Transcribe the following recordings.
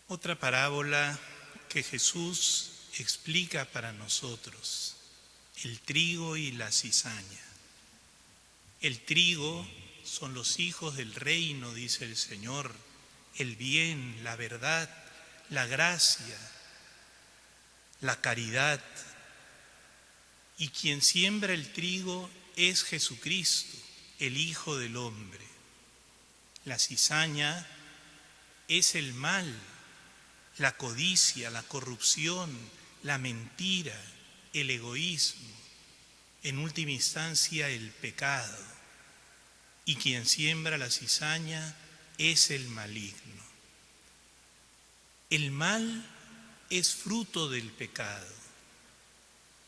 Otra parábola que Jesús explica para nosotros, el trigo y la cizaña. El trigo son los hijos del reino, dice el Señor, el bien, la verdad, la gracia, la caridad. Y quien siembra el trigo es Jesucristo, el Hijo del Hombre. La cizaña es el mal, la codicia, la corrupción, la mentira, el egoísmo, en última instancia el pecado. Y quien siembra la cizaña es el maligno. El mal es fruto del pecado.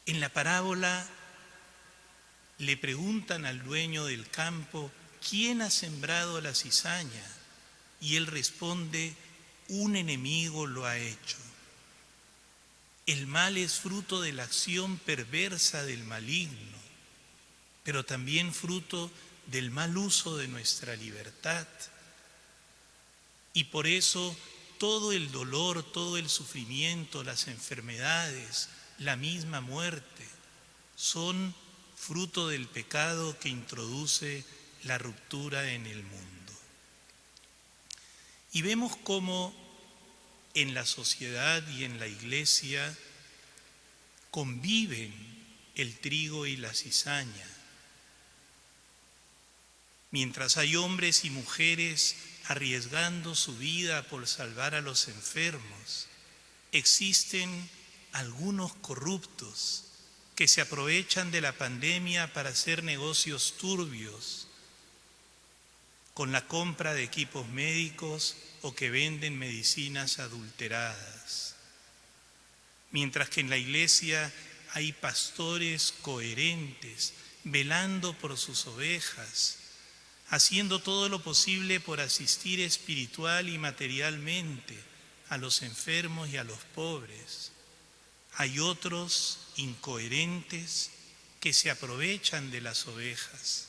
En la parábola le preguntan al dueño del campo, ¿quién ha sembrado la cizaña? Y él responde, un enemigo lo ha hecho. El mal es fruto de la acción perversa del maligno, pero también fruto del mal uso de nuestra libertad. Y por eso todo el dolor, todo el sufrimiento, las enfermedades, la misma muerte, son fruto del pecado que introduce la ruptura en el mundo. Y vemos cómo en la sociedad y en la iglesia conviven el trigo y la cizaña. Mientras hay hombres y mujeres arriesgando su vida por salvar a los enfermos, existen algunos corruptos que se aprovechan de la pandemia para hacer negocios turbios con la compra de equipos médicos o que venden medicinas adulteradas. Mientras que en la iglesia hay pastores coherentes, velando por sus ovejas, haciendo todo lo posible por asistir espiritual y materialmente a los enfermos y a los pobres. Hay otros incoherentes que se aprovechan de las ovejas,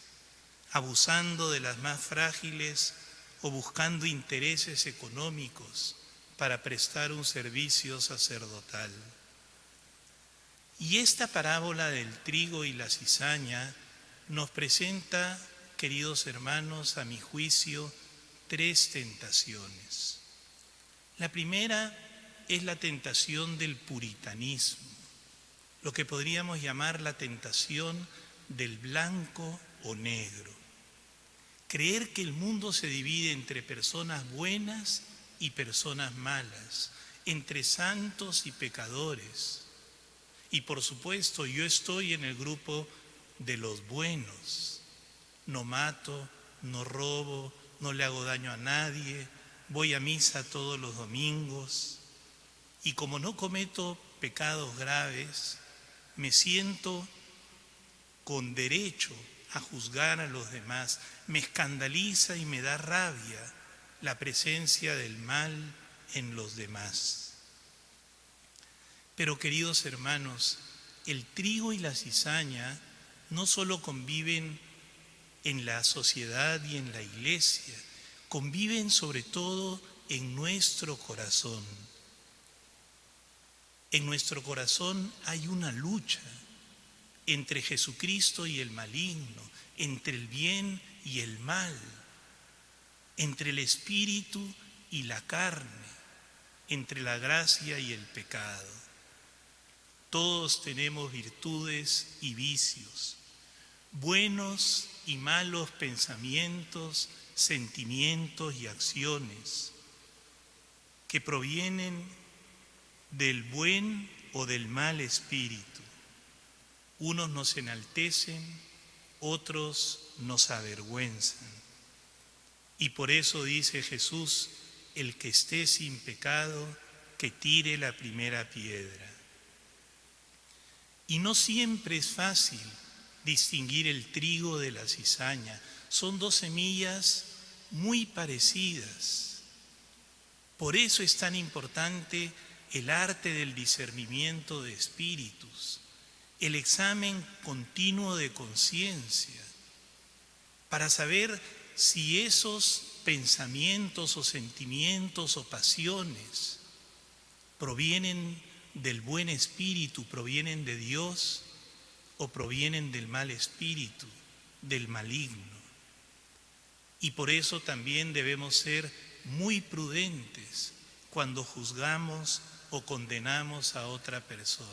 abusando de las más frágiles o buscando intereses económicos para prestar un servicio sacerdotal. Y esta parábola del trigo y la cizaña nos presenta, queridos hermanos, a mi juicio, tres tentaciones. La primera es la tentación del puritanismo, lo que podríamos llamar la tentación del blanco o negro. Creer que el mundo se divide entre personas buenas y personas malas, entre santos y pecadores. Y por supuesto, yo estoy en el grupo de los buenos. No mato, no robo, no le hago daño a nadie, voy a misa todos los domingos. Y como no cometo pecados graves, me siento con derecho a juzgar a los demás. Me escandaliza y me da rabia la presencia del mal en los demás. Pero queridos hermanos, el trigo y la cizaña no solo conviven en la sociedad y en la iglesia, conviven sobre todo en nuestro corazón. En nuestro corazón hay una lucha entre Jesucristo y el maligno, entre el bien y el mal, entre el espíritu y la carne, entre la gracia y el pecado. Todos tenemos virtudes y vicios, buenos y malos pensamientos, sentimientos y acciones que provienen del buen o del mal espíritu. Unos nos enaltecen, otros nos avergüenzan. Y por eso dice Jesús, el que esté sin pecado, que tire la primera piedra. Y no siempre es fácil distinguir el trigo de la cizaña. Son dos semillas muy parecidas. Por eso es tan importante el arte del discernimiento de espíritus, el examen continuo de conciencia, para saber si esos pensamientos o sentimientos o pasiones ¿Provienen del buen espíritu, provienen de Dios o provienen del mal espíritu, del maligno? Y por eso también debemos ser muy prudentes cuando juzgamos o condenamos a otra persona.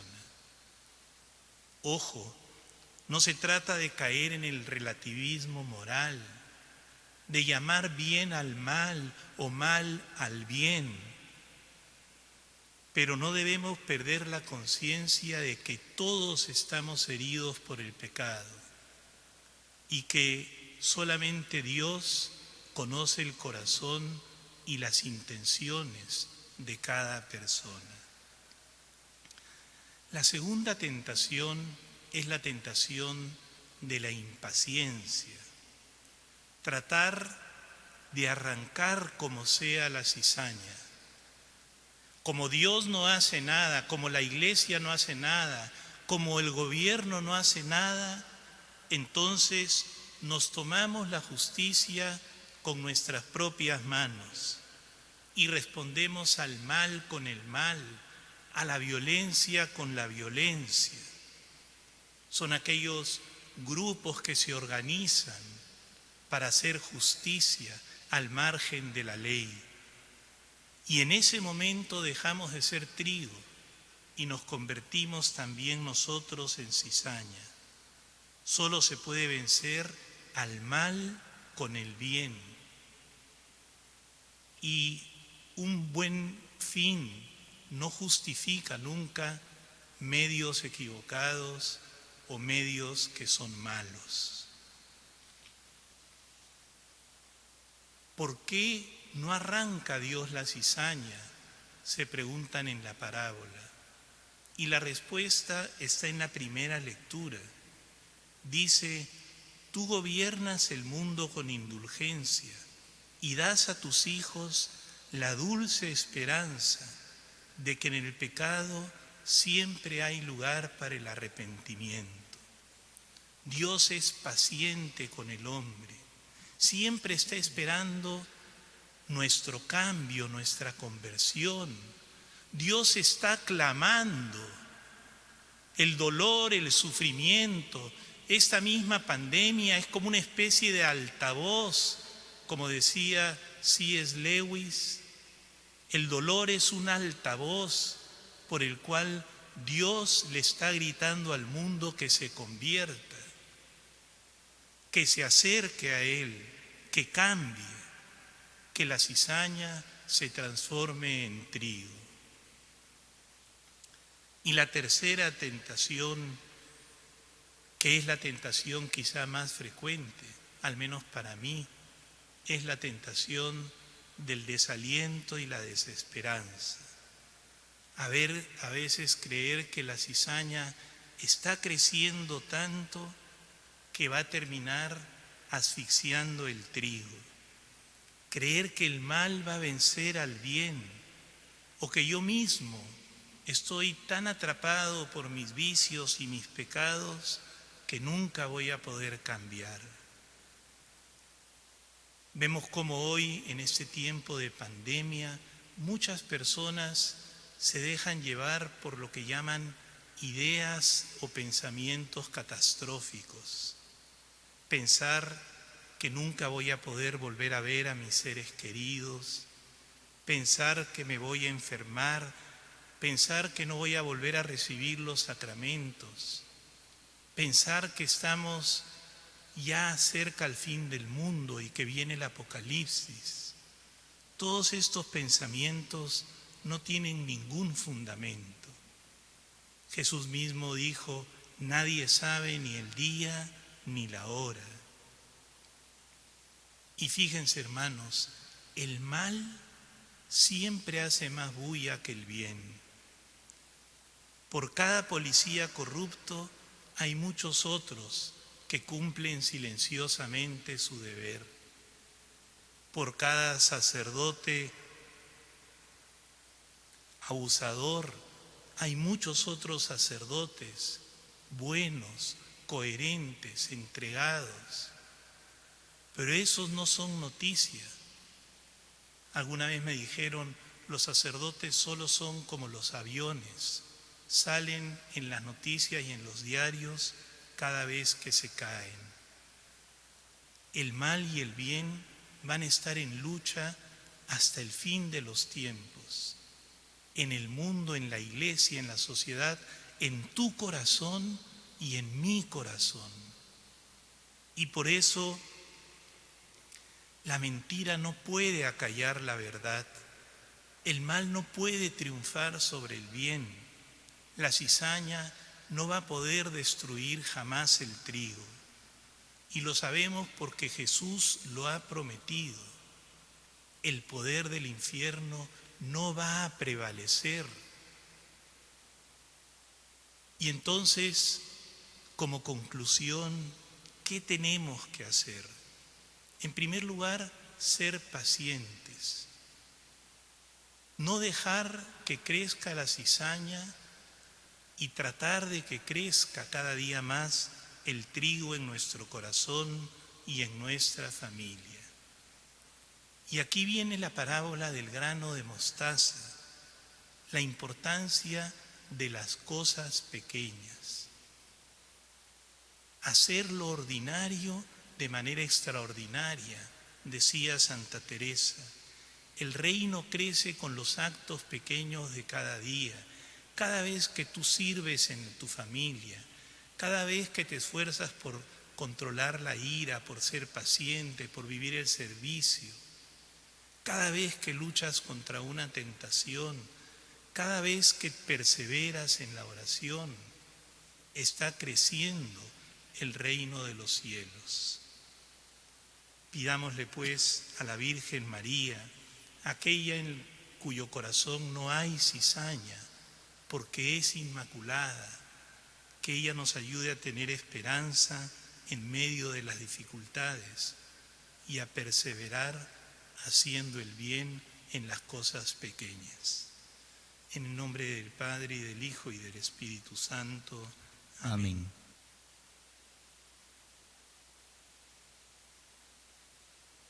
Ojo, no se trata de caer en el relativismo moral, de llamar bien al mal o mal al bien, pero no debemos perder la conciencia de que todos estamos heridos por el pecado y que solamente Dios conoce el corazón y las intenciones de cada persona. La segunda tentación es la tentación de la impaciencia. Tratar de arrancar como sea la cizaña. Como Dios no hace nada, como la iglesia no hace nada, como el gobierno no hace nada, entonces nos tomamos la justicia con nuestras propias manos y respondemos al mal con el mal, a la violencia con la violencia. Son aquellos grupos que se organizan para hacer justicia al margen de la ley. Y en ese momento dejamos de ser trigo y nos convertimos también nosotros en cizaña. Solo se puede vencer al mal con el bien. Y un buen fin no justifica nunca medios equivocados o medios que son malos. ¿Por qué no arranca Dios la cizaña?, se preguntan en la parábola. Y la respuesta está en la primera lectura. Dice: tú gobiernas el mundo con indulgencia y das a tus hijos la dulce esperanza de que en el pecado siempre hay lugar para el arrepentimiento. Dios es paciente con el hombre, siempre está esperando nuestro cambio, nuestra conversión. Dios está clamando el dolor, el sufrimiento. Esta misma pandemia es como una especie de altavoz, como decía C.S. Lewis. El dolor es un altavoz por el cual Dios le está gritando al mundo que se convierta, que se acerque a Él, que cambie, que la cizaña se transforme en trigo. Y la tercera tentación, que es la tentación quizá más frecuente, al menos para mí, es la tentación del desaliento y la desesperanza. A veces creer que la cizaña está creciendo tanto que va a terminar asfixiando el trigo. Creer que el mal va a vencer al bien, o que yo mismo estoy tan atrapado por mis vicios y mis pecados que nunca voy a poder cambiar. Vemos cómo hoy, en este tiempo de pandemia, muchas personas se dejan llevar por lo que llaman ideas o pensamientos catastróficos. Pensar que nunca voy a poder volver a ver a mis seres queridos, pensar que me voy a enfermar, pensar que no voy a volver a recibir los sacramentos, pensar que estamos ya cerca al fin del mundo y que viene el apocalipsis. Todos estos pensamientos no tienen ningún fundamento. Jesús mismo dijo: nadie sabe ni el día ni la hora. Y fíjense, hermanos, el mal siempre hace más bulla que el bien. Por cada policía corrupto hay muchos otros que cumplen silenciosamente su deber. Por cada sacerdote abusador hay muchos otros sacerdotes buenos, coherentes, entregados. Pero esos no son noticia. Alguna vez me dijeron: los sacerdotes solo son como los aviones, salen en las noticias y en los diarios cada vez que se caen. El mal y el bien van a estar en lucha hasta el fin de los tiempos, en el mundo, en la iglesia, en la sociedad, en tu corazón y en mi corazón. Y por eso la mentira no puede acallar la verdad, el mal no puede triunfar sobre el bien, la cizaña no va a poder destruir jamás el trigo. Y lo sabemos porque Jesús lo ha prometido. El poder del infierno no va a prevalecer. Y entonces, como conclusión, ¿qué tenemos que hacer? En primer lugar, ser pacientes. No dejar que crezca la cizaña y tratar de que crezca cada día más el trigo en nuestro corazón y en nuestra familia. Y aquí viene la parábola del grano de mostaza, la importancia de las cosas pequeñas. Hacer lo ordinario de manera extraordinaria, decía Santa Teresa. El reino crece con los actos pequeños de cada día. Cada vez que tú sirves en tu familia, cada vez que te esfuerzas por controlar la ira, por ser paciente, por vivir el servicio, cada vez que luchas contra una tentación, cada vez que perseveras en la oración, está creciendo el reino de los cielos. Pidámosle pues a la Virgen María, aquella en cuyo corazón no hay cizaña, porque es inmaculada, que ella nos ayude a tener esperanza en medio de las dificultades y a perseverar haciendo el bien en las cosas pequeñas. En el nombre del Padre, y del Hijo, y del Espíritu Santo. Amén.